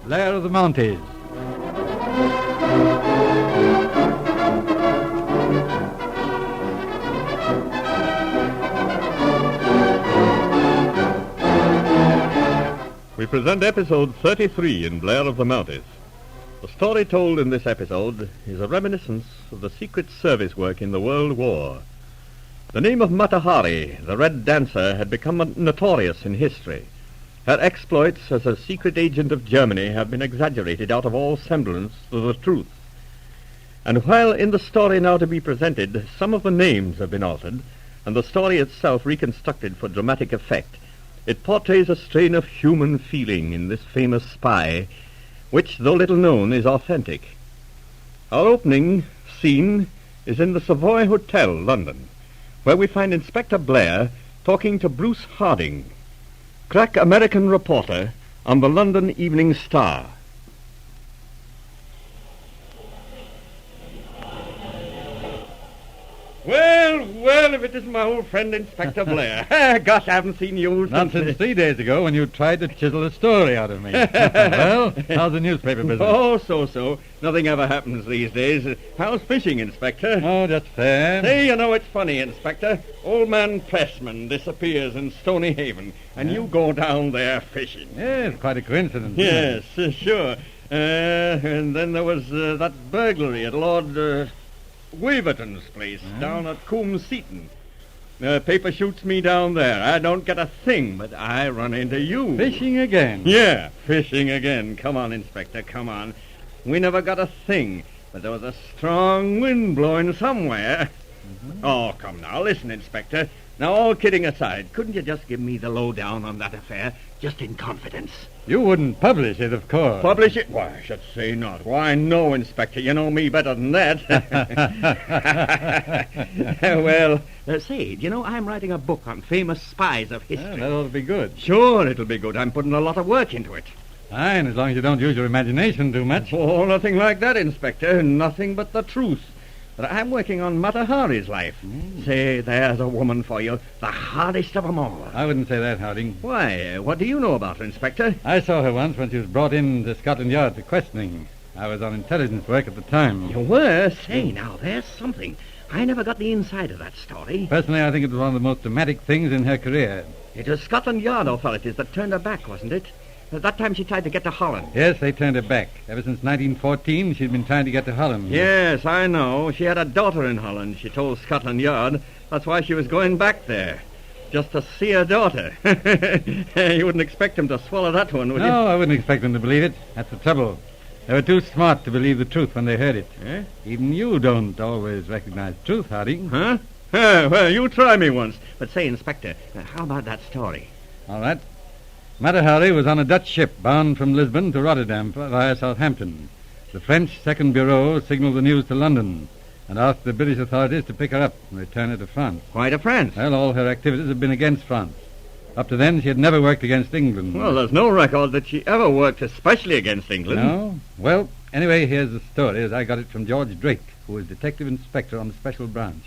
Blair of the Mounties. We present episode 33 in Blair of the Mounties. The story told in this episode is a reminiscence of the Secret Service work in the World War. The name of Mata Hari, the Red Dancer, had become notorious in history. Her exploits as a secret agent of Germany have been exaggerated out of all semblance to the truth. And while in the story now to be presented, some of the names have been altered, and the story itself reconstructed for dramatic effect, it portrays a strain of human feeling in this famous spy, which, though little known, is authentic. Our opening scene is in the Savoy Hotel, London, where we find Inspector Blair talking to Bruce Harding, crack American reporter on the London Evening Star. Well, if it isn't my old friend Inspector Blair. Gosh, I haven't seen you Not since 3 days ago when you tried to chisel a story out of me. Well, how's the newspaper business? Oh, so. Nothing ever happens these days. How's fishing, Inspector? Oh, just fair. Say, you know, it's funny, Inspector. Old man Pressman disappears in Stony Haven, and you go down there fishing. Yes, quite a coincidence. Yes, sure. And then there was that burglary at Lord Waverton's place down at Coombe Seaton. Paper shoots me down there. I don't get a thing, but I run into you. Fishing again? Yeah, fishing again. Come on, Inspector, come on. We never got a thing, but there was a strong wind blowing somewhere. Mm-hmm. Oh, come now, listen, Inspector. Now, all kidding aside, couldn't you just give me the lowdown on that affair, just in confidence? You wouldn't publish it, of course. Publish it? Why, I should say not. Why, no, Inspector. You know me better than that. Well, say, do you know, I'm writing a book on famous spies of history. Yeah, that ought to be good. Sure, it'll be good. I'm putting a lot of work into it. Fine, as long as you don't use your imagination too much. Oh, nothing like that, Inspector. Nothing but the truth. But I'm working on Mata Hari's life. Say, there's a woman for you. The hardest of them all. I wouldn't say that, Harding. Why, what do you know about her, Inspector? I saw her once when she was brought in to Scotland Yard for questioning. I was on intelligence work at the time. You were? Say, now, there's something. I never got the inside of that story. Personally, I think it was one of the most dramatic things in her career. It was Scotland Yard authorities that turned her back, wasn't it? At that time she tried to get to Holland. Yes, they turned her back. Ever since 1914, she'd been trying to get to Holland. Yes, I know. She had a daughter in Holland, she told Scotland Yard. That's why she was going back there. Just to see her daughter. You wouldn't expect him to swallow that one, would you? No, I wouldn't expect them to believe it. That's the trouble. They were too smart to believe the truth when they heard it. Eh? Even you don't always recognize truth, Harding. Huh? Well, you try me once. But say, Inspector, how about that story? All right. Mata Hari was on a Dutch ship bound from Lisbon to Rotterdam via Southampton. The French Second Bureau signaled the news to London and asked the British authorities to pick her up and return her to France. Why to France? Well, all her activities had been against France. Up to then, she had never worked against England. Well, there's no record that she ever worked especially against England. No? Well, anyway, here's the story as I got it from George Drake, who was detective inspector on the special branch.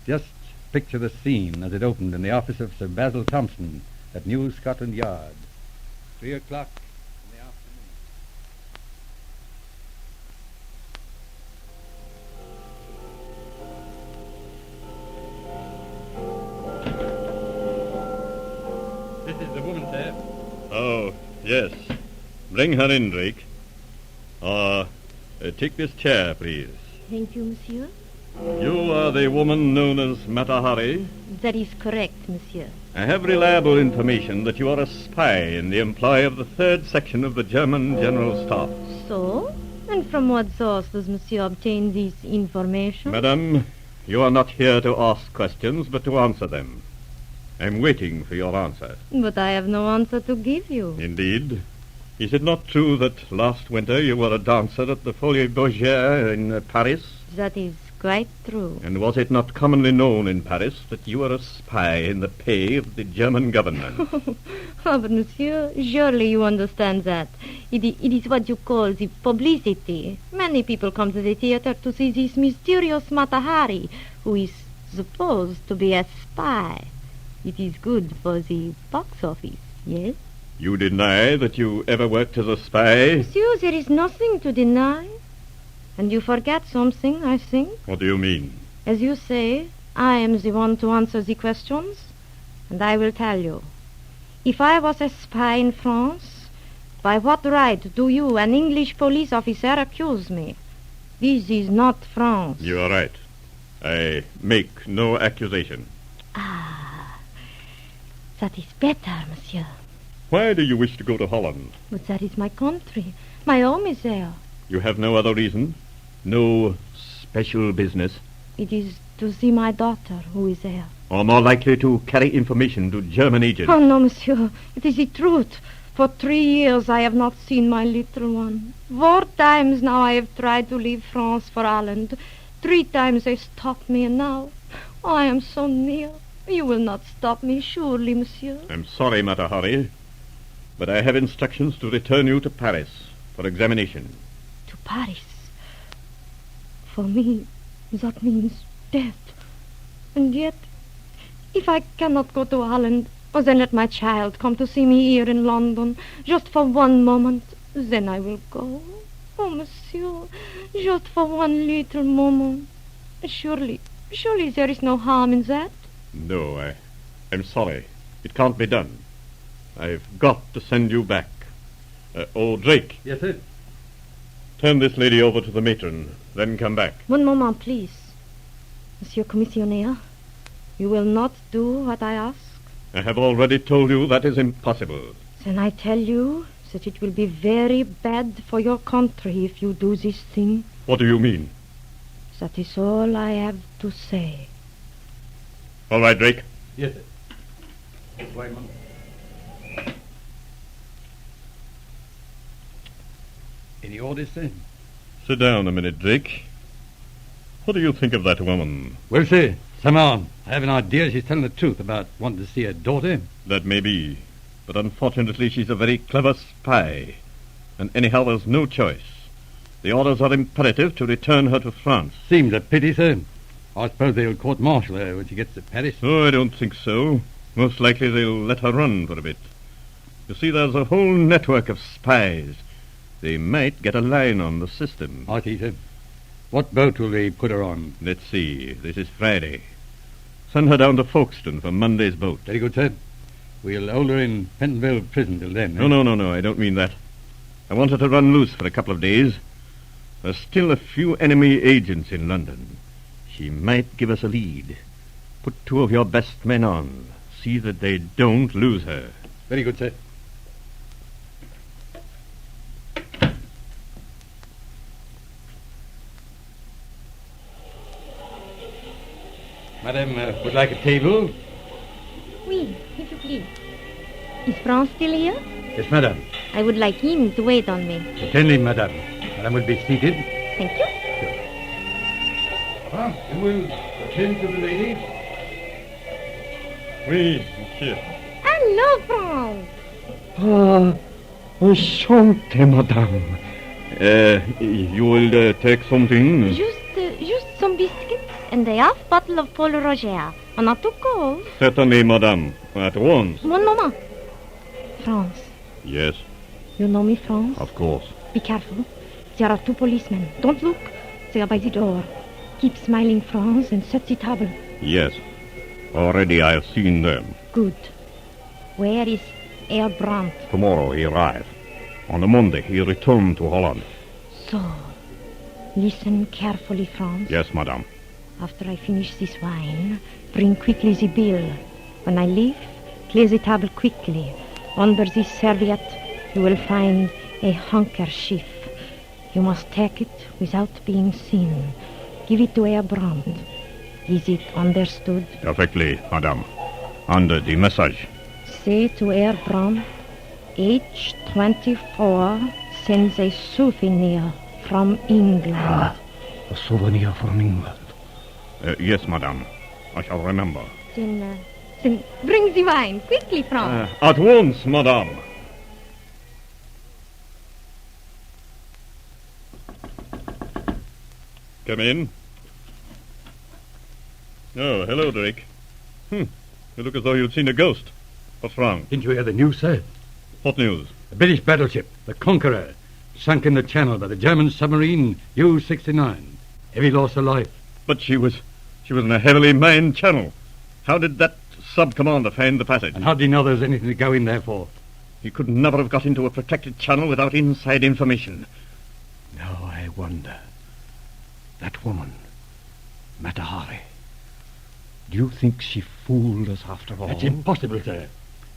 Just picture the scene as it opened in the office of Sir Basil Thompson at New Scotland Yard. 3 o'clock in the afternoon. This is the woman, sir. Oh, yes. Bring her in, Drake. Take this chair, please. Thank you, monsieur. You are the woman known as Mata Hari? That is correct, monsieur. I have reliable information that you are a spy in the employ of the 3rd Section of the German General Staff. So? And from what source does monsieur obtain this information? Madame, you are not here to ask questions, but to answer them. I'm waiting for your answer. But I have no answer to give you. Indeed. Is it not true that last winter you were a dancer at the Folie Bergère in Paris? That is quite true. And was it not commonly known in Paris that you were a spy in the pay of the German government? Oh, but monsieur, surely you understand that. It is what you call the publicity. Many people come to the theater to see this mysterious Mata Hari, who is supposed to be a spy. It is good for the box office. Yes? You deny that you ever worked as a spy? Monsieur, there is nothing to deny. And you forget something, I think. What do you mean? As you say, I am the one to answer the questions, and I will tell you. If I was a spy in France, by what right do you, an English police officer, accuse me? This is not France. You are right. I make no accusation. Ah, that is better, monsieur. Why do you wish to go to Holland? But that is my country. My home is there. You have no other reason? No special business? It is to see my daughter who is there. Or more likely to carry information to German agents? Oh, no, monsieur. It is the truth. For 3 years I have not seen my little one. 4 times now I have tried to leave France for Holland. 3 times they stopped me, and now I am so near. You will not stop me, surely, monsieur. I'm sorry, Matahari, but I have instructions to return you to Paris for examination. To Paris? For me, that means death. And yet, if I cannot go to Holland, then let my child come to see me here in London, just for 1 moment. Then I will go. Oh, monsieur, just for 1 little moment. Surely there is no harm in that. No, I'm sorry. It can't be done. I've got to send you back. Drake. Yes, sir. Turn this lady over to the matron, then come back. 1 moment, please. Monsieur Commissionaire, you will not do what I ask? I have already told you that is impossible. Then I tell you that it will be very bad for your country if you do this thing. What do you mean? That is all I have to say. All right, Drake. Yes, sir. Wait a moment. Any orders, sir? Sit down a minute, Drake. What do you think of that woman? Well, sir, somehow I have an idea she's telling the truth about wanting to see her daughter. That may be, but unfortunately she's a very clever spy. And anyhow, there's no choice. The orders are imperative to return her to France. Seems a pity, sir. I suppose they'll court-martial her when she gets to Paris. Oh, I don't think so. Most likely they'll let her run for a bit. You see, there's a whole network of spies. They might get a line on the system. I see, sir. What boat will they put her on? Let's see. This is Friday. Send her down to Folkestone for Monday's boat. Very good, sir. We'll hold her in Pentonville prison till then. No. I don't mean that. I want her to run loose for a couple of days. There's still a few enemy agents in London. She might give us a lead. Put 2 of your best men on. See that they don't lose her. Very good, sir. Madame would like a table? Oui, if you please. Is France still here? Yes, madame. I would like him to wait on me. Certainly, madame. Madame will be seated. Thank you. You will attend to the lady? Oui, monsieur. Hello, France. Enchanté, madame. You will take something? Just some biscuits and a half bottle of Paul Roger. Not too cold. Certainly, madame. At once. 1 moment. France. Yes, You know me, France? of course. Be careful. There are 2 policemen. Don't look. They are by the door. Keep smiling, France, and set the table. Yes. Already I have seen them. Good. Where is Herr Brandt? Tomorrow he arrives. On the Monday he returned to Holland. So, listen carefully, France. Yes, madame. After I finish this wine, bring quickly the bill. When I leave, clear the table quickly. Under this serviette, you will find a handkerchief. You must take it without being seen. Give it to Herr Brandt. Is it understood? Perfectly, madame. And the message? Say to Herr Brandt, H24 sends a souvenir from England. A souvenir from England. Yes, madame. I shall remember. Then bring the wine, quickly, France. At once, madame. Come in. Oh, hello, Drake. You look as though you'd seen a ghost. What's wrong? Didn't you hear the news, sir? What news? The British battleship, the Conqueror, sunk in the Channel by the German submarine U-69. Heavy loss of life. But she was in a heavily mined channel. How did that sub-commander find the passage? And how do you know there was anything to go in there for? He could never have got into a protected channel without inside information. Now I wonder. That woman, Matahari. Do you think she fooled us after all? That's impossible, sir.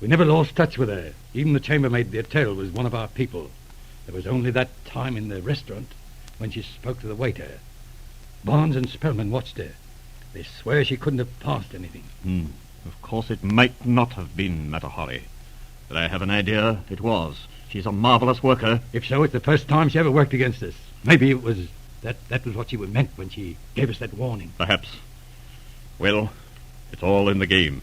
We never lost touch with her. Even the chambermaid at the hotel was one of our people. There was only that time in the restaurant when she spoke to the waiter. Barnes and Spellman watched her. They swear she couldn't have passed anything. Of course it might not have been Matahari. But I have an idea it was. She's a marvelous worker. If so, it's the first time she ever worked against us. Maybe it was... That was what she meant when she gave us that warning. Perhaps. Well, it's all in the game.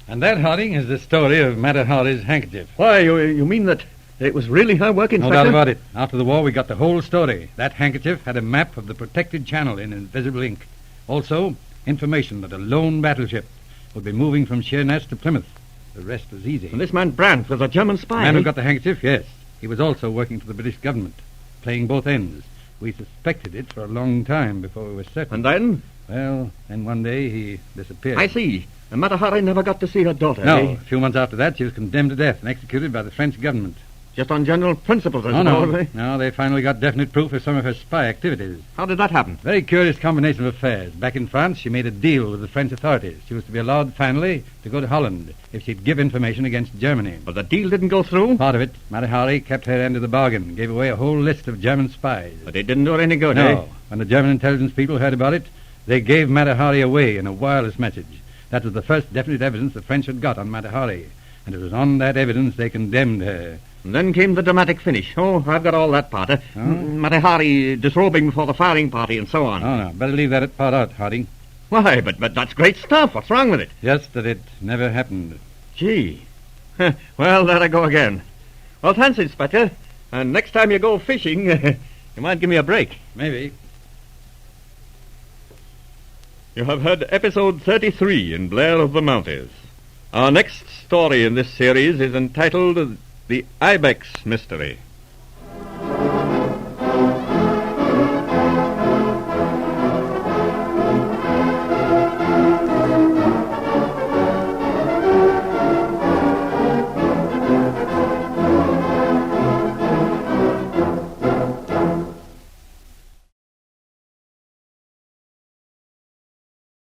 And that, Harding, is the story of Matahari's handkerchief. Why, you mean that it was really her work, Inspector? No doubt about it. After the war, we got the whole story. That handkerchief had a map of the protected channel in invisible ink. Also, information that a lone battleship would be moving from Sheerness to Plymouth. The rest was easy. And this man Brandt was a German spy. The man who got the handkerchief, yes. He was also working for the British government, playing both ends. We suspected it for a long time before we were certain. And then? Well, then one day he disappeared. I see. And Matahari never got to see her daughter, No. eh? A few months after that, she was condemned to death and executed by the French government. Just on general principles, I Oh, suppose, no. eh? No, they finally got definite proof of some of her spy activities. How did that happen? Very curious combination of affairs. Back in France, she made a deal with the French authorities. She was to be allowed finally to go to Holland if she'd give information against Germany. But the deal didn't go through? Part of it, Matahari kept her end of the bargain, gave away a whole list of German spies. But it didn't do her any good, No. eh? When the German intelligence people heard about it, they gave Matahari away in a wireless message. That was the first definite evidence the French had got on Matahari. And it was on that evidence they condemned her. And then came the dramatic finish. Oh, I've got all that part. Matahari disrobing before the firing party and so on. Oh, no. Better leave that part out, Harding. Why, but that's great stuff. What's wrong with it? Just that it never happened. Gee. Well, there I go again. Well, thanks, Inspector. And next time you go fishing, you might give me a break. Maybe. You have heard episode 33 in Blair of the Mounties. Our next story in this series is entitled The Ibex Mystery.